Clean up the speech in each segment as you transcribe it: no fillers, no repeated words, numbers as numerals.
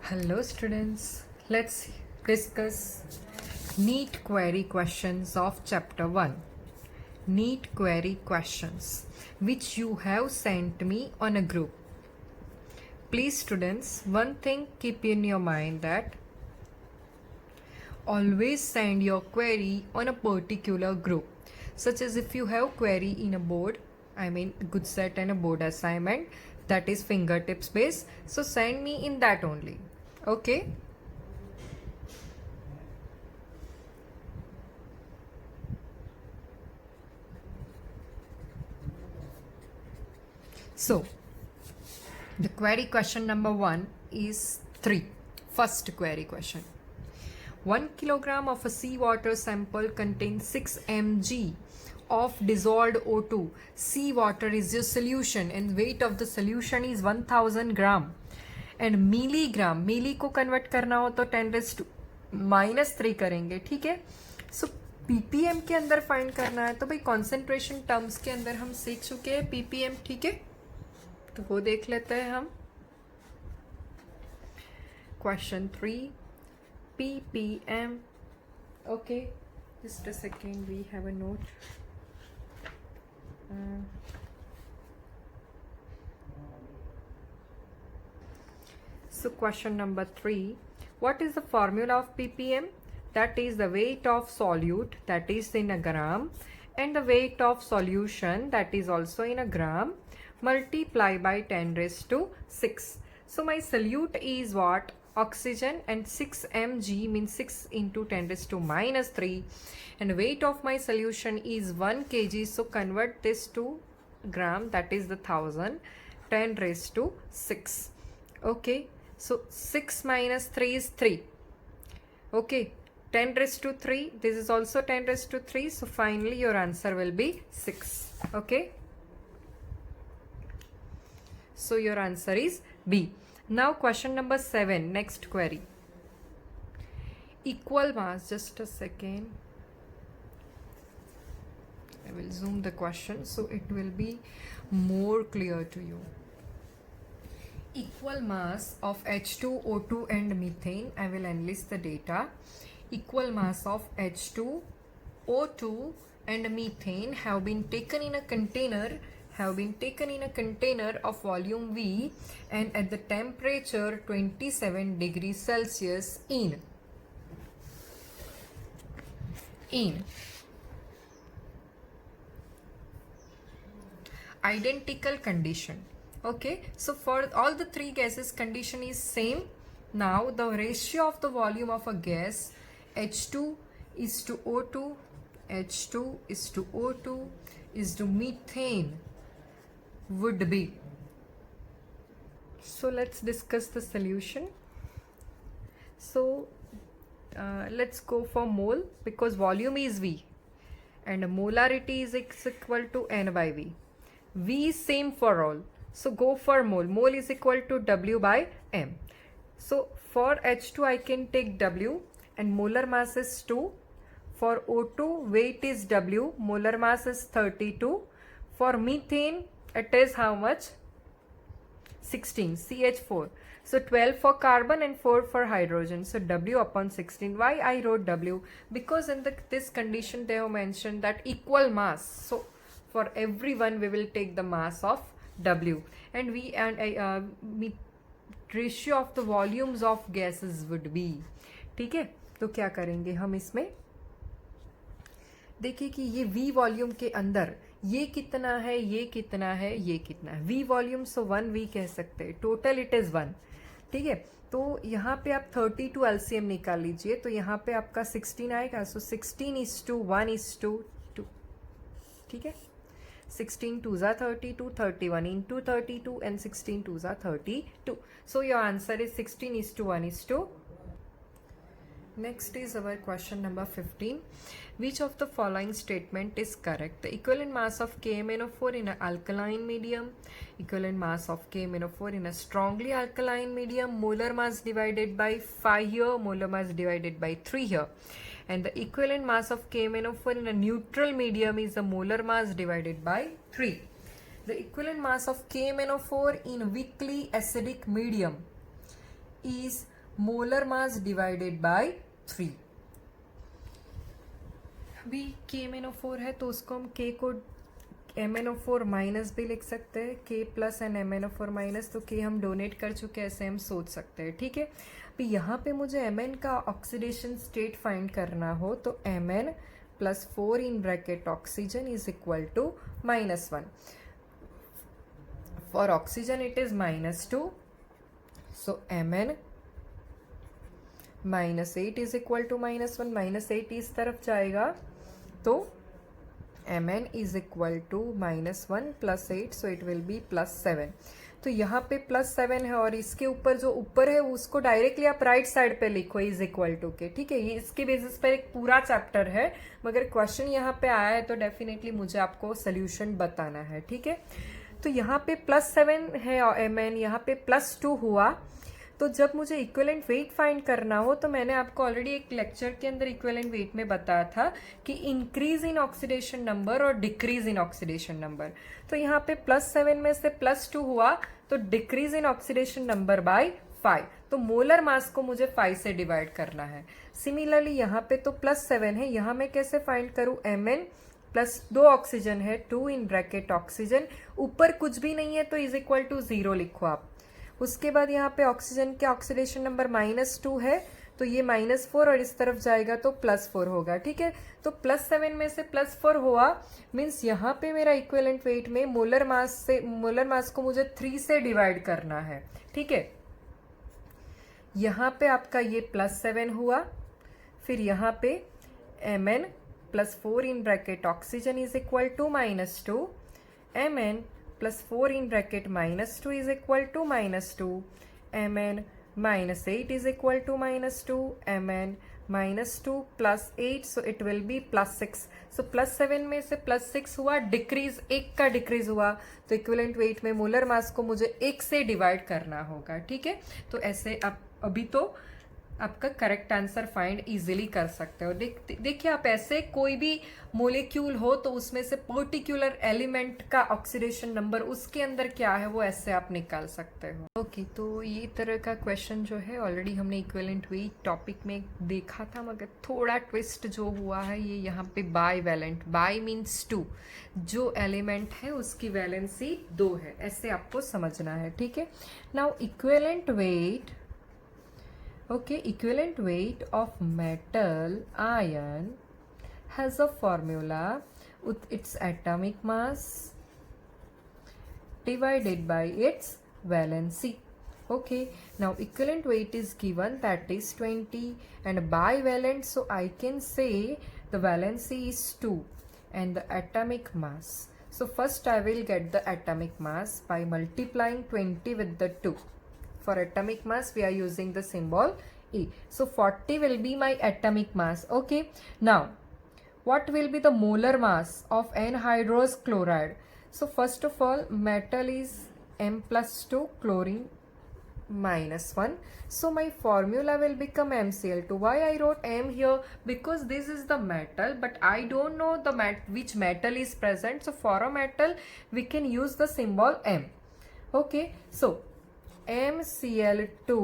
Hello students, let's discuss NEET query questions of chapter 1. NEET query questions which you have sent me on a group. Please students, one thing keep in your mind that always send your query on a particular group. Such as if you have query in a board, good set and a board assignment that is fingertips based, so send me in that only. Okay. So, the query question number 1 is 3. First query question. 1 kilogram of a seawater sample contains 6 mg of dissolved O2. Seawater is your solution and weight of the solution is 1000 gram. And milligram, मिली को convert करना हो तो 10⁻³ करेंगे, ठीक है. सो ppm के अंदर find करना है तो भाई कॉन्सेंट्रेशन टर्म्स के अंदर हम सीख चुके हैं पीपीएम, ठीक है, तो वो देख लेते हैं हम. Question 3 ppm. okay, just a second, we have a note. So question number 3, what is the formula of ppm? That is the weight of solute, that is in a gram, and the weight of solution, that is also in a gram, multiply by 10⁻⁶. So my solute is what? Oxygen, and 6 mg means 6 into 10⁻⁻³ and weight of my solution is 1 kg. So convert this to gram, that is the 1000, 10⁻⁶. okay, so 6 minus 3 is 3. okay, 10⁻�3, this is also 10⁻�3, so finally your answer will be 6. okay, so your answer is B. Now question number 7, next query. Equal mass, just a second, I will zoom the question so it will be more clear to you. Equal mass of H2, O2 and methane, I will enlist the data. Equal mass of H2, O2 and methane have been taken in a container of volume V and at the temperature 27 degrees Celsius in identical condition. okay, so for all the three gases condition is same. Now the ratio of the volume of a gas H2 is to O2, H2 is to O2 is to methane would be. So let's discuss the solution. So let's go for mole because volume is V and molarity is equal to N by V. V is same for all. So go for mole. Mole is equal to W by M. So for H2 I can take W and molar mass is 2. For O2 weight is W, molar mass is 32. For methane it is how much? 16, CH4. So 12 for carbon and 4 for hydrogen. So W upon 16. Why I wrote W? Because in this condition they have mentioned that equal mass. So for everyone we will take the mass of W and ratio of the volumes of gases would be. ठीक है, तो क्या करेंगे हम इसमें? देखिए कि ये V वॉल्यूम के अंदर ये कितना है, ये कितना है, ये कितना है. V वॉल्यूम सो 1V कह सकते हैं. Total it is 1. ठीक है, तो यहाँ पे आप 32 LCM निकाल लीजिए तो यहाँ पे आपका 16 आएगा. सो 16:1:2. ठीक है, 16 2s are 32, 31 into 32 and 16 2s are 32. So your answer is 16:1:2. Next is our question number 15. Which of the following statement is correct? The equivalent mass of KMnO4 in an alkaline medium, equivalent mass of KMnO4 in a strongly alkaline medium, molar mass divided by 5 here, molar mass divided by 3 here. And the equivalent mass of KMnO4 in a neutral medium is the molar mass divided by 3. The equivalent mass of KMnO4 in weakly acidic medium is molar mass divided bye 3। अभी KMnO4 है तो उसको हम K को MnO4 minus भी लिख सकते हैं, K plus and MnO4 minus, तो K हम डोनेट कर चुके हैं, ऐसे हम सोच सकते हैं, ठीक है। अभी यहाँ पे मुझे Mn का ऑक्सीडेशन स्टेट फाइंड करना हो तो Mn plus 4 in bracket oxygen is equal to -1। For oxygen it is -2, so Mn -8 is equal to -1, -8 इस तरफ जाएगा तो Mn is equal to -1 plus 8, so it will be +7। तो यहाँ पे +7 है और इसके ऊपर जो ऊपर है उसको डायरेक्टली आप राइट साइड पे लिखो इज इक्वल टू के, ठीक है। ये इसके बेसिस पर एक पूरा चैप्टर है, मगर क्वेश्चन यहाँ पे आया है तो डेफिनेटली मुझे आपको सोल्यूशन बताना है, ठीक है। तो यहाँ पे +7 है और Mn, यहाँ पे +2 हुआ। तो जब मुझे इक्विवेलेंट वेट फाइंड करना हो तो मैंने आपको ऑलरेडी एक लेक्चर के अंदर इक्विवेलेंट वेट में बताया था कि इंक्रीज इन ऑक्सीडेशन नंबर और डिक्रीज इन ऑक्सीडेशन नंबर। तो यहाँ पे +7 में से +2 हुआ तो decrease in oxidation number by 5, तो मोलर मास को मुझे 5 से डिवाइड करना है। सिमिलरली यहाँ पे तो +7 है, यहाँ मैं कैसे फाइंड करूँ, Mn प्लस 2 ऑक्सीजन है, 2 इन ब्रैकेट ऑक्सीजन, ऊपर कुछ भी नहीं है तो इज इक्वल टू 0 लिखो आप। उसके बाद यहाँ पे ऑक्सीजन के ऑक्सीडेशन नंबर -2 है तो ये -4 और इस तरफ जाएगा तो +4 होगा, ठीक है। तो +7 में से +4 हुआ, मीन्स यहाँ पे मेरा इक्विवेलेंट वेट में मोलर मास को मुझे 3 से डिवाइड करना है, ठीक है। यहाँ पे आपका ये +7 हुआ, फिर यहाँ पे Mn plus 4 in bracket oxygen is equal to -2, Mn plus 4 in bracket -2 is equal to -2, Mn -8 is equal to -2, Mn -2 plus 8, so it will be +6। so +7 में से +6 हुआ, डिक्रीज 1 का डिक्रीज हुआ, तो इक्विवेलेंट वेट में मोलर मास को मुझे 1 से डिवाइड करना होगा, ठीक है। तो ऐसे आप अभी तो आपका करेक्ट आंसर फाइंड इजीली कर सकते हो। देखिए आप ऐसे कोई भी मोलिक्यूल हो तो उसमें से पर्टिकुलर एलिमेंट का ऑक्सीडेशन नंबर उसके अंदर क्या है वो ऐसे आप निकाल सकते हो। ओके, तो ये तरह का क्वेश्चन जो है ऑलरेडी हमने इक्विवेलेंट वेट टॉपिक में देखा था, मगर थोड़ा ट्विस्ट जो हुआ है ये यहाँ पे बाई वैलेंट, बाई मीन्स 2, जो एलिमेंट है उसकी वैलेंसी 2 है, ऐसे आपको समझना है, ठीक है। Now equivalent weight, okay, equivalent weight of metal ion has a formula with its atomic mass divided by its valency. Okay, now equivalent weight is given, that is 20, and bivalent, so I can say the valency is 2 and the atomic mass. So first I will get the atomic mass by multiplying 20 with the 2. For atomic mass we are using the symbol E. So 40 will be my atomic mass. Okay, now what will be the molar mass of anhydrous chloride? So first of all, metal is M plus 2, chlorine -1, so my formula will become MCl2. Why I wrote M here? Because this is the metal, but I don't know the which metal is present, so for a metal we can use the symbol M. Okay, so MCl2,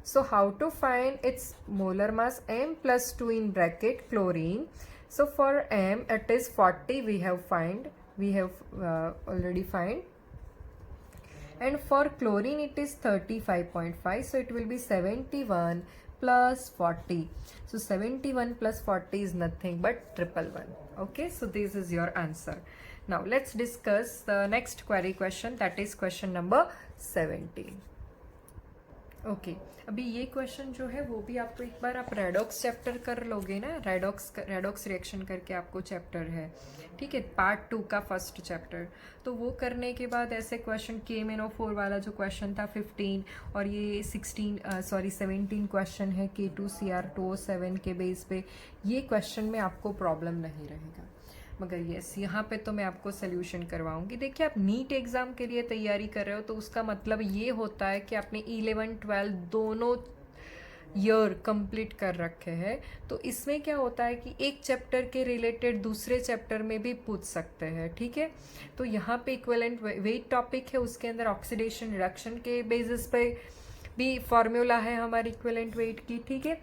so how to find its molar mass? M plus 2 in bracket chlorine, so for M it is 40, we have already find, and for chlorine it is 35.5, so it will be 71 plus 40, so 71 plus 40 is nothing but 111. Okay, so this is your answer. Now let's discuss the next query question, that is question number 17. Okay, अभी ये question जो है वो भी आपको एक बार आप redox chapter कर लोगे ना, रेडॉक्स रिएक्शन करके आपको चैप्टर है, ठीक है, पार्ट 2 का फर्स्ट चैप्टर। तो वो करने के बाद ऐसे क्वेश्चन KMnO4 वाला जो क्वेश्चन था 15 और ये 17 क्वेश्चन है K2Cr2O7 के बेस पे, ये क्वेश्चन में आपको प्रॉब्लम नहीं रहेगा। मगर यस, यहाँ पे तो मैं आपको सोल्यूशन करवाऊंगी। देखिए आप नीट एग्ज़ाम के लिए तैयारी कर रहे हो तो उसका मतलब ये होता है कि आपने 11-12 दोनों ईयर कंप्लीट कर रखे हैं, तो इसमें क्या होता है कि एक चैप्टर के रिलेटेड दूसरे चैप्टर में भी पूछ सकते हैं, ठीक है। तो यहाँ पे इक्विवेलेंट वेट टॉपिक है, उसके अंदर ऑक्सीडेशन रिडक्शन के बेसिस पे भी फॉर्मूला है हमारी इक्विवेलेंट वेट की, ठीक है।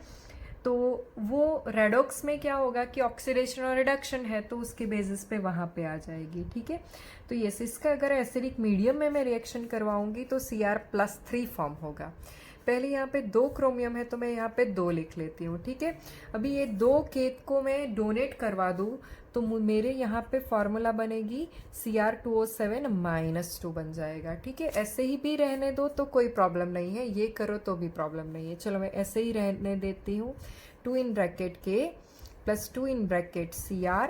तो वो रेडॉक्स में क्या होगा कि ऑक्सीडेशन और रिडक्शन है, तो उसके बेसिस पे वहाँ पे आ जाएगी, ठीक है। तो यस, इसका अगर एसिडिक मीडियम में मैं रिएक्शन करवाऊंगी तो Cr+3 फॉर्म होगा। पहले यहाँ पे 2 क्रोमियम है तो मैं यहाँ पे 2 लिख लेती हूँ, ठीक है। अभी ये 2 केक को मैं डोनेट करवा दूँ तो मेरे यहाँ पे फॉर्मूला बनेगी Cr2O7-2 बन जाएगा, ठीक है। ऐसे ही भी रहने दो तो कोई प्रॉब्लम नहीं है, ये करो तो भी प्रॉब्लम नहीं है। चलो मैं ऐसे ही रहने देती हूँ। 2 in bracket K plus 2 in bracket Cr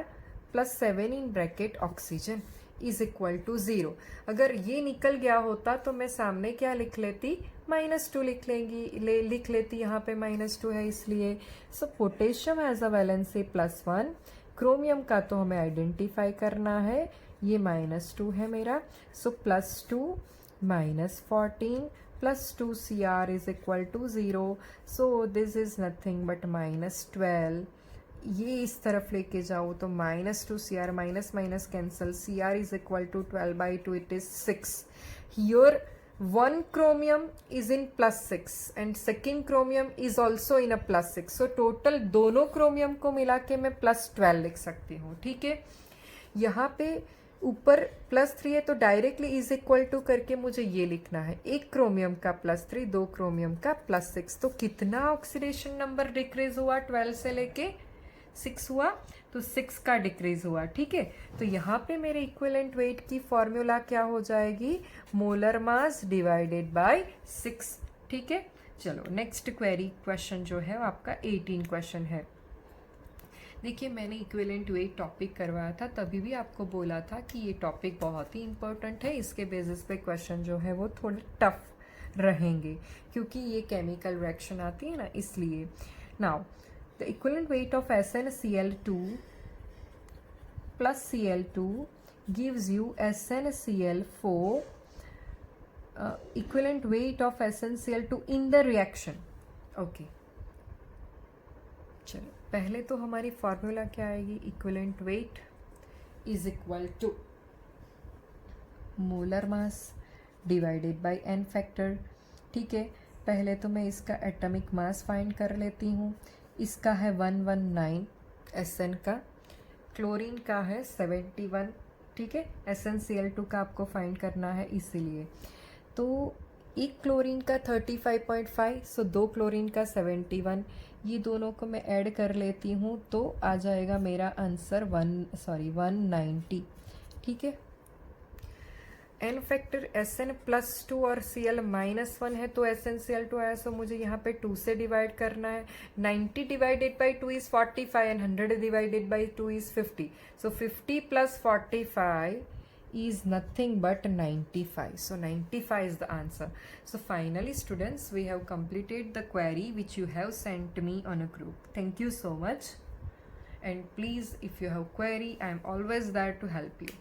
plus 7 in bracket oxygen is equal to 0। अगर ये निकल गया होता तो मैं सामने क्या लिख लेती, -2 लिख लेती, यहाँ पे -2 है इसलिए। So potassium has a valency +1, chromium का तो हमें आइडेंटिफाई करना है, ये -2 है मेरा। So +2 -14 +2 Cr is equal to 0। So this is nothing but -12। ये इस तरफ लेके जाऊँ तो -2 Cr minus cancel, Cr is equal to 12/2, it is 6। Here 1 chromium is in +6 and second chromium is also in a +6, so total दोनों chromium को मिला के मैं +12 लिख सकती हूँ, ठीक है। यहाँ पे ऊपर +3 है तो डायरेक्टली इज इक्वल टू करके मुझे ये लिखना है, 1 क्रोमियम का +3, 2 क्रोमियम का +6। तो कितना ऑक्सीडेशन नंबर डिक्रीज हुआ, 12 से लेके 6 हुआ, तो 6 का डिक्रीज हुआ, ठीक है। तो यहाँ पे मेरे इक्विवेलेंट वेट की फॉर्मूला क्या हो जाएगी, मोलर मास डिवाइडेड बाय 6, ठीक है। चलो नेक्स्ट क्वेरी क्वेश्चन जो है वो आपका 18 क्वेश्चन है। देखिए मैंने इक्विवेलेंट वेट टॉपिक करवाया था, तभी भी आपको बोला था कि ये टॉपिक बहुत ही इंपॉर्टेंट है, इसके बेसिस पे क्वेश्चन जो है वो थोड़े टफ रहेंगे क्योंकि ये केमिकल रिएक्शन आती है ना, इसलिए। Now the equivalent weight of SnCl2 plus Cl2 gives you SnCl4 equivalent weight of SnCl2 in the reaction. Okay. चलो पहले तो हमारी फॉर्मूला क्या आएगी, equivalent weight is equal to molar mass divided by n factor, ठीक है। पहले तो मैं इसका एटॉमिक मास फाइंड कर लेती हूँ। इसका है 119 Sn का, क्लोरीन का है 71, ठीक है। SnCl2 का आपको फाइंड करना है इसीलिए। तो एक क्लोरीन का 35.5, सो 2 क्लोरीन का 71, ये दोनों को मैं ऐड कर लेती हूँ तो आ जाएगा मेरा आंसर 190, ठीक है। n फैक्टर Sn+2 और Cl-1 है तो SnCl2 आया, सो मुझे यहाँ पे 2 से डिवाइड करना है। 90 divided by 2 is 45 and 100 divided by 2 is 50, so 50 + 45 is nothing but 95, so 95 is the answer. So finally students, we have completed the query which you have sent me on a group. Thank you so much, and please if you have query, I am always there to help you.